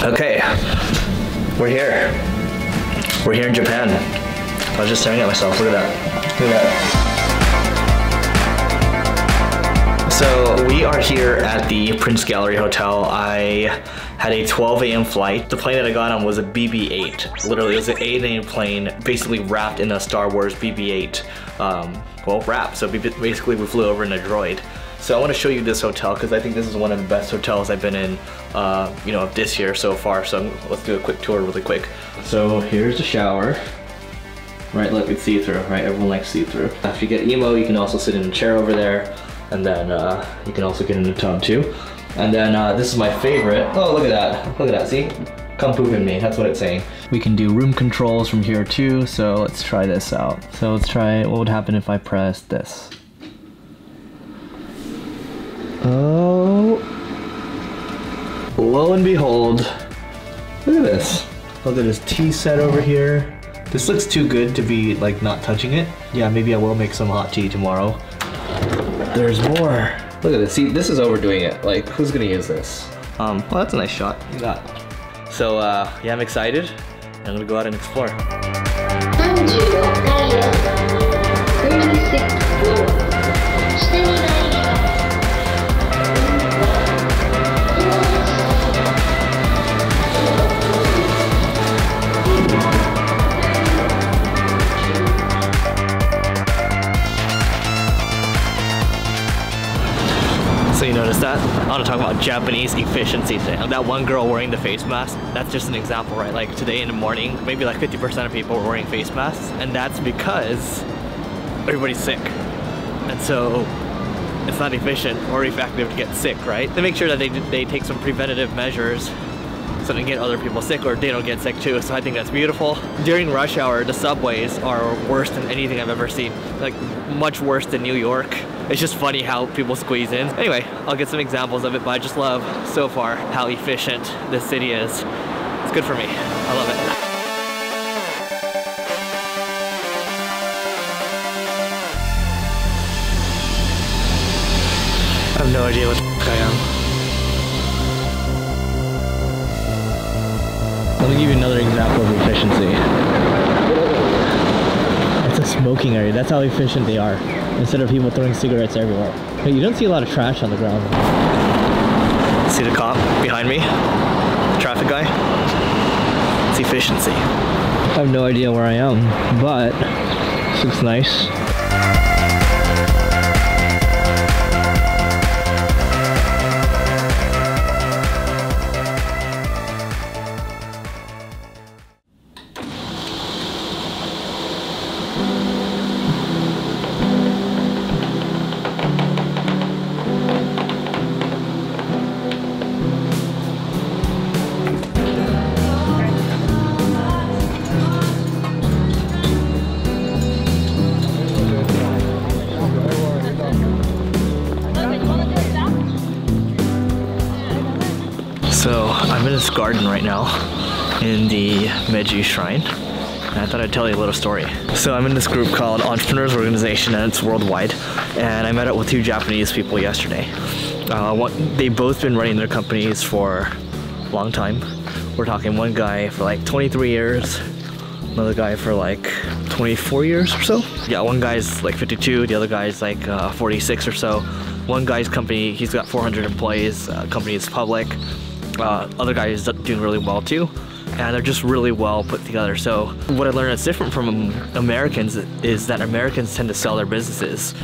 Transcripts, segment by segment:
Okay, we're here. We're here in Japan. I was just staring at myself. Look at that. Look at that. So we are here at the Prince Gallery Hotel. I had a 12 a.m. flight. The plane that I got on was a BB-8. Literally, it was an 8 a.m. plane, basically wrapped in a Star Wars BB-8. Well, wrapped. So basically, we flew over in a droid. So I want to show you this hotel because I think this is one of the best hotels I've been in, you know, this year so far. So let's do a quick tour really quick. So here's the shower. Right, look, it's see-through, right? Everyone likes see-through. If you get emo, you can also sit in a chair over there. And then you can also get in the tub too. And then this is my favorite. Oh, look at that. Look at that, see? Come poop in me, that's what it's saying. We can do room controls from here too. So let's try this out. So let's try, what would happen if I press this? Oh, lo and behold, look at this. Look at this tea set over here. This looks too good to be like not touching it. Yeah, maybe I will make some hot tea tomorrow. There's more. Look at this, see, this is overdoing it. Like, who's gonna use this? Well, that's a nice shot. Look at that. So, yeah, I'm excited. I'm gonna go out and explore. So you notice that? I want to talk about Japanese efficiency today. That one girl wearing the face mask, that's just an example, right? Like today in the morning, maybe like 50% of people were wearing face masks, and that's because everybody's sick. And so it's not efficient or effective to get sick, right? They make sure that they take some preventative measures so they get other people sick or they don't get sick too. So I think that's beautiful. During rush hour, the subways are worse than anything I've ever seen. Like much worse than New York. It's just funny how people squeeze in. Anyway, I'll get some examples of it, but I just love so far how efficient this city is. It's good for me. I love it. I have no idea what the f I am. Let me give you another example of efficiency. It's a smoking area. That's how efficient they are. Instead of people throwing cigarettes everywhere. But you don't see a lot of trash on the ground. See the cop behind me? The traffic guy? It's efficiency. I have no idea where I am, but this looks nice. So I'm in this garden right now in the Meiji Shrine, and I thought I'd tell you a little story. So I'm in this group called Entrepreneurs Organization, and it's worldwide, and I met up with two Japanese people yesterday. They've both been running their companies for a long time. We're talking one guy for like 23 years, another guy for like 24 years or so. Yeah, one guy's like 52, the other guy's like 46 or so. One guy's company, he's got 400 employees, company is public. Other guy is doing really well too, and they're just really well put together. So what I learned that's different from Americans is that Americans tend to sell their businesses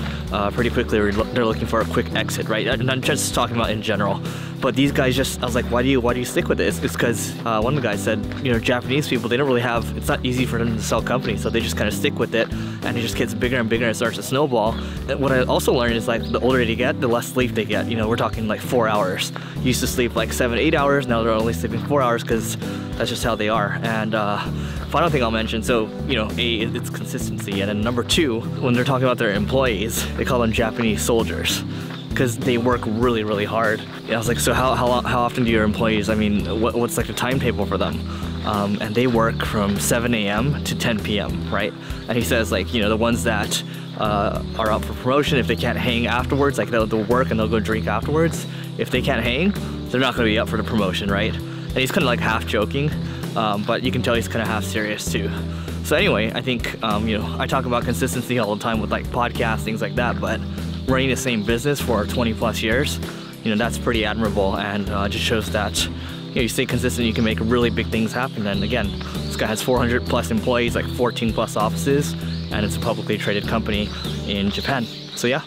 pretty quickly. They're looking for a quick exit, right? I'm not just talking about in general, but these guys just, I was like, why do you stick with this? It's because one of the guys said, you know, Japanese people, they don't really have, it's not easy for them to sell companies, so they just kind of stick with it, and it just gets bigger and bigger and it starts to snowball. And what I also learned is like the older they get, the less sleep they get. You know, we're talking like 4 hours. Used to sleep like 7-8 hours, now they're only sleeping 4 hours because that's just how they are. And final thing I'll mention, so, you know, A, it's consistency, and then number two, when they're talking about their employees, they call them Japanese soldiers, because they work really, really hard. And I was like, so how often do your employees, I mean, what's like the timetable for them? And they work from 7 a.m. to 10 p.m., right? And he says, like, you know, the ones that are up for promotion, if they can't hang afterwards, like they'll work and they'll go drink afterwards. If they can't hang, they're not gonna be up for the promotion, right? And he's kind of like half joking, but you can tell he's kind of half serious too. So anyway, I think, you know, I talk about consistency all the time with like podcasts, things like that, but running the same business for 20 plus years, you know, that's pretty admirable, and just shows that, you know, you stay consistent, you can make really big things happen. And again, this guy has 400 plus employees, like 14 plus offices, and it's a publicly traded company in Japan. So yeah.